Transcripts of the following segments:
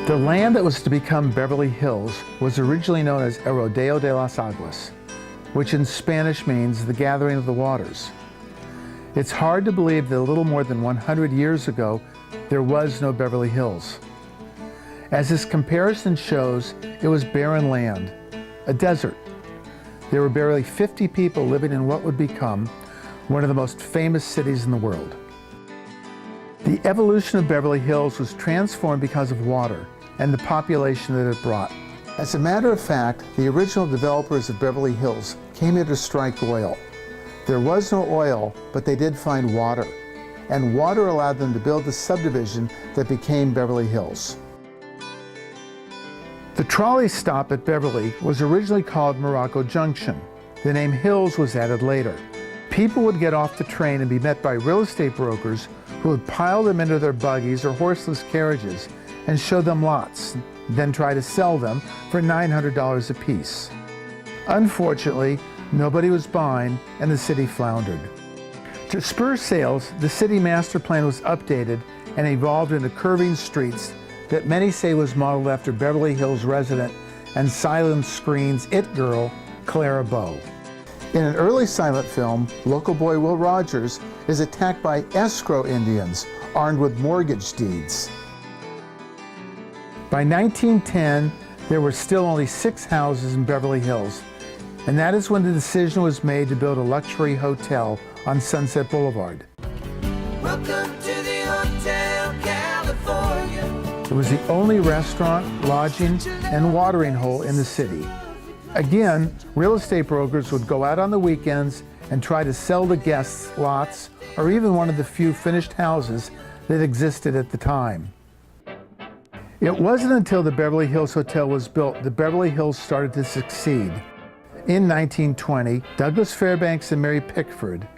The land that was to become Beverly Hills was originally known as El Rodeo de las Aguas, which in Spanish means the gathering of the waters. It's hard to believe that a little more than 100 years ago, there was no Beverly Hills. As this comparison shows, it was barren land, a desert. There were barely 50 people living in what would become one of the most famous cities in the world. The evolution of Beverly Hills was transformed because of water and the population that it brought. As a matter of fact, the original developers of Beverly Hills came here to strike oil. There was no oil, but they did find water, and water allowed them to build the subdivision that became Beverly Hills. The trolley stop at Beverly was originally called Morocco Junction. The name Hills was added later. People would get off the train and be met by real estate brokers who would pile them into their buggies or horseless carriages and show them lots, then try to sell them for $900 apiece. Unfortunately, nobody was buying and the city floundered. To spur sales, the city master plan was updated and evolved into curving streets that many say was modeled after Beverly Hills resident and silent screen's it girl, Clara Bow. In an early silent film, local boy Will Rogers is attacked by escrow Indians armed with mortgage deeds. By 1910, there were still only 6 houses in Beverly Hills, and that is when the decision was made to build a luxury hotel on Sunset Boulevard. Welcome to the Hotel California. It was the only restaurant, lodging, and watering hole in the city. Again, real estate brokers would go out on the weekends and try to sell the guests lots or even one of the few finished houses that existed at the time. It wasn't until the Beverly Hills Hotel was built that Beverly Hills started to succeed. In 1920, Douglas Fairbanks and Mary Pickford,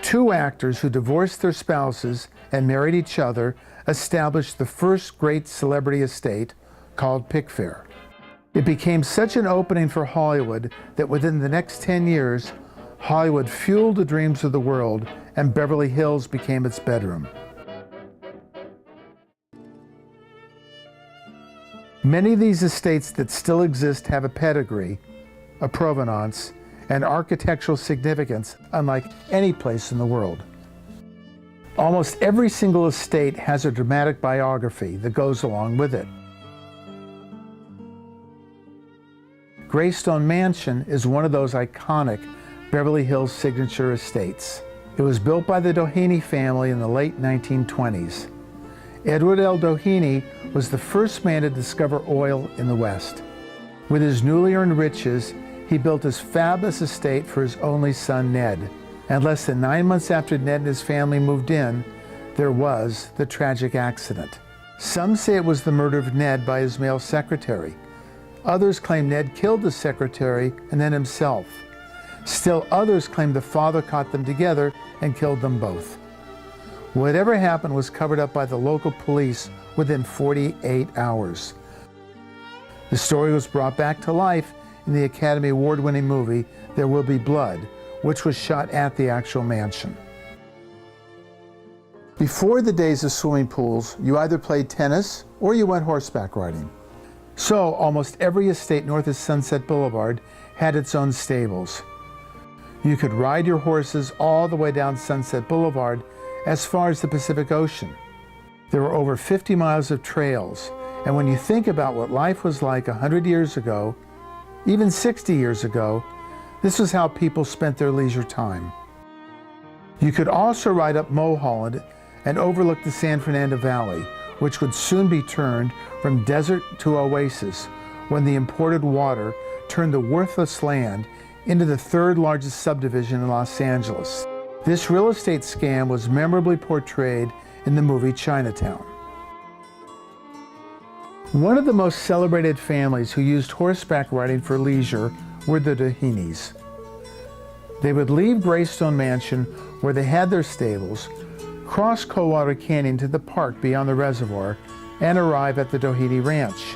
2 actors who divorced their spouses and married each other, established the first great celebrity estate called Pickfair. It became such an opening for Hollywood that within the next 10 years, Hollywood fueled the dreams of the world and Beverly Hills became its bedroom. Many of these estates that still exist have a pedigree, a provenance, and architectural significance unlike any place in the world. Almost every single estate has a dramatic biography that goes along with it. Greystone Mansion is one of those iconic Beverly Hills signature estates. It was built by the Doheny family in the late 1920s. Edward L. Doheny was the first man to discover oil in the West. With his newly earned riches, he built his fabulous estate for his only son, Ned. And less than 9 months after Ned and his family moved in, there was the tragic accident. Some say it was the murder of Ned by his male secretary. Others claim Ned killed the secretary and then himself. Still others claim the father caught them together and killed them both. Whatever happened was covered up by the local police within 48 hours. The story was brought back to life in the Academy Award-winning movie There Will Be Blood, which was shot at the actual mansion. Before the days of swimming pools, you either played tennis or you went horseback riding. So almost every estate north of Sunset Boulevard had its own stables. You could ride your horses all the way down Sunset Boulevard as far as the Pacific Ocean. There were over 50 miles of trails, and when you think about what life was like 100 years ago, even 60 years ago, this was how people spent their leisure time. You could also ride up Mulholland and overlook the San Fernando Valley, which would soon be turned from desert to oasis when the imported water turned the worthless land into the 3rd largest subdivision in Los Angeles. This real estate scam was memorably portrayed in the movie Chinatown. One of the most celebrated families who used horseback riding for leisure were the Dohenys. They would leave Greystone Mansion, where they had their stables, cross Coldwater Canyon to the park beyond the reservoir, and arrive at the Doheny Ranch.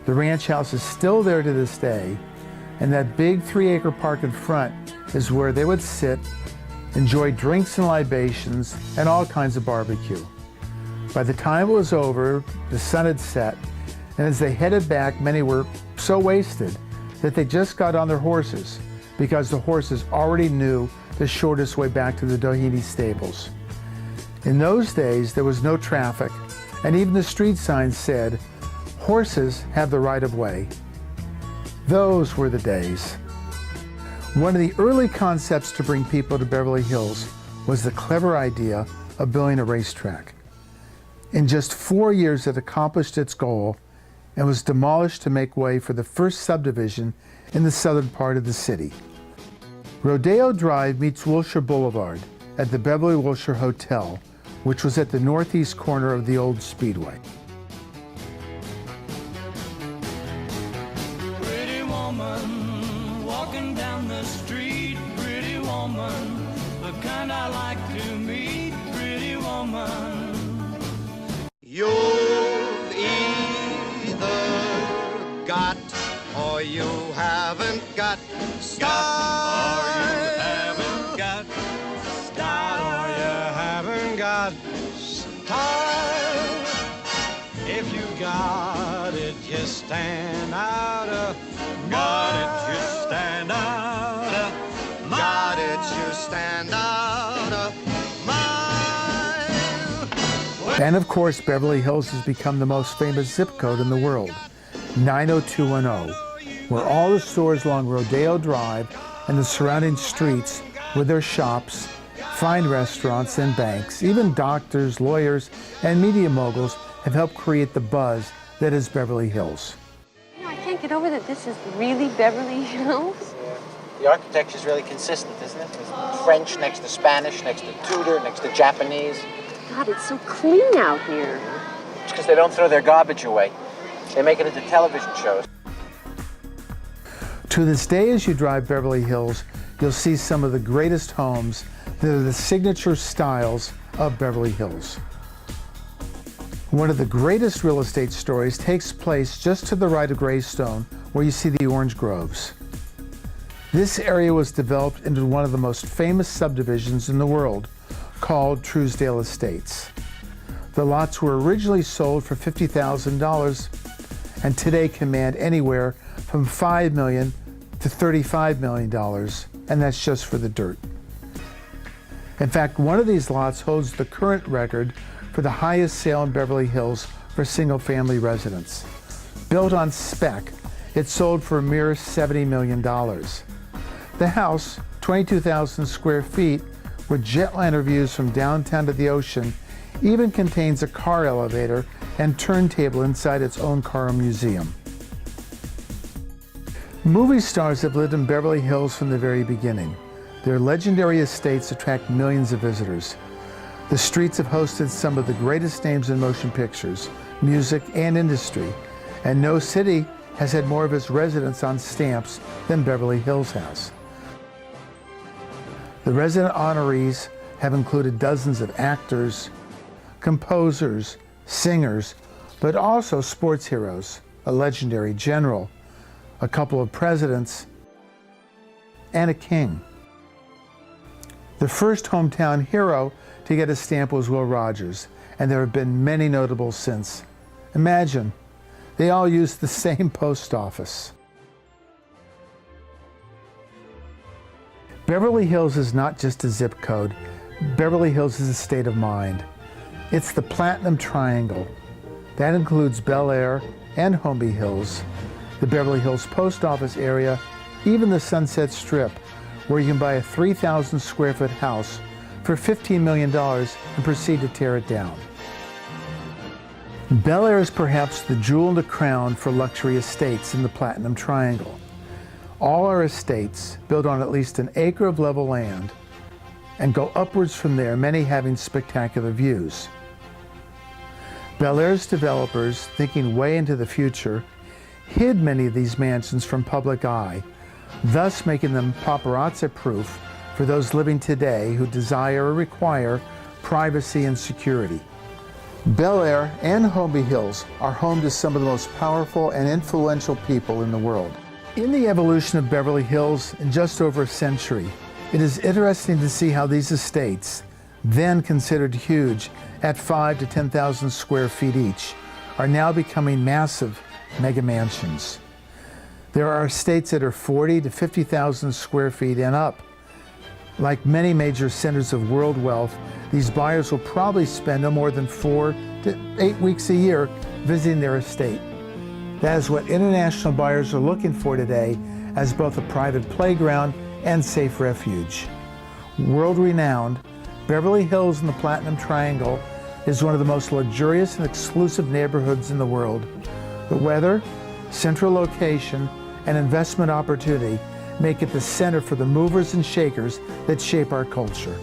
The ranch house is still there to this day, and that big 3-acre park in front is where they would sit, enjoy drinks and libations, and all kinds of barbecue. By the time it was over, the sun had set, And as they headed back, many were so wasted that they just got on their horses because the horses already knew the shortest way back to the Doheny stables. In those days, there was no traffic, and even the street signs said, "Horses have the right of way." Those were the days. One of the early concepts to bring people to Beverly Hills was the clever idea of building a racetrack. In just 4 years, it accomplished its goal and was demolished to make way for the first subdivision in the southern part of the city. Rodeo Drive meets Wilshire Boulevard at the Beverly Wilshire Hotel, which was at the northeast corner of the old Speedway. Pretty woman walking down the street, pretty woman, the kind I like to meet, pretty woman. You've either got or you haven't got style. Or you haven't got style. Or you haven't got style. If you got it, you stand out. Got it, you stand out. Got it, you stand out. And of course, Beverly Hills has become the most famous zip code in the world, 90210, where all the stores along Rodeo Drive and the surrounding streets with their shops, fine restaurants and banks, even doctors, lawyers, and media moguls have helped create the buzz that is Beverly Hills. You know, I can't get over that this is really Beverly Hills. The architecture is really consistent, isn't it? There's French next to Spanish, next to Tudor, next to Japanese. God, it's so clean out here. It's because they don't throw their garbage away. They make it into television shows. To this day, as you drive Beverly Hills, you'll see some of the greatest homes that are the signature styles of Beverly Hills. One of the greatest real estate stories takes place just to the right of Greystone, where you see the orange groves. This area was developed into one of the most famous subdivisions in the world, called Truesdale Estates. The lots were originally sold for $50,000 and today command anywhere from $5 million to $35 million, and that's just for the dirt. In fact, one of these lots holds the current record for the highest sale in Beverly Hills for single-family residence. Built on spec, it sold for a mere $70 million. The house, 22,000 square feet, with jetliner views from downtown to the ocean, even contains a car elevator and turntable inside its own car museum. Movie stars have lived in Beverly Hills from the very beginning. Their legendary estates attract millions of visitors. The streets have hosted some of the greatest names in motion pictures, music, and industry, and no city has had more of its residents on stamps than Beverly Hills has. The resident honorees have included dozens of actors, composers, singers, but also sports heroes, a legendary general, a couple of presidents, and a king. The first hometown hero to get a stamp was Will Rogers, and there have been many notables since. Imagine, they all used the same post office. Beverly Hills is not just a zip code. Beverly Hills is a state of mind. It's the Platinum Triangle. That includes Bel Air and Holmby Hills, the Beverly Hills Post Office area, even the Sunset Strip, where you can buy a 3,000 square foot house for $15 million and proceed to tear it down. Bel Air is perhaps the jewel in the crown for luxury estates in the Platinum Triangle. All our estates built on at least an acre of level land and go upwards from there, many having spectacular views. Bel Air's developers, thinking way into the future, hid many of these mansions from public eye, thus making them paparazzi-proof for those living today who desire or require privacy and security. Bel Air and Holmby Hills are home to some of the most powerful and influential people in the world. In the evolution of Beverly Hills in just over a century, it is interesting to see how these estates, then considered huge at 5,000 to 10,000 square feet each, are now becoming massive mega mansions. There are estates that are 40 to 50,000 square feet and up. Like many major centers of world wealth, these buyers will probably spend no more than 4 to 8 weeks a year visiting their estate. That is what international buyers are looking for today as both a private playground and safe refuge. World-renowned, Beverly Hills in the Platinum Triangle is one of the most luxurious and exclusive neighborhoods in the world. The weather, central location, and investment opportunity make it the center for the movers and shakers that shape our culture.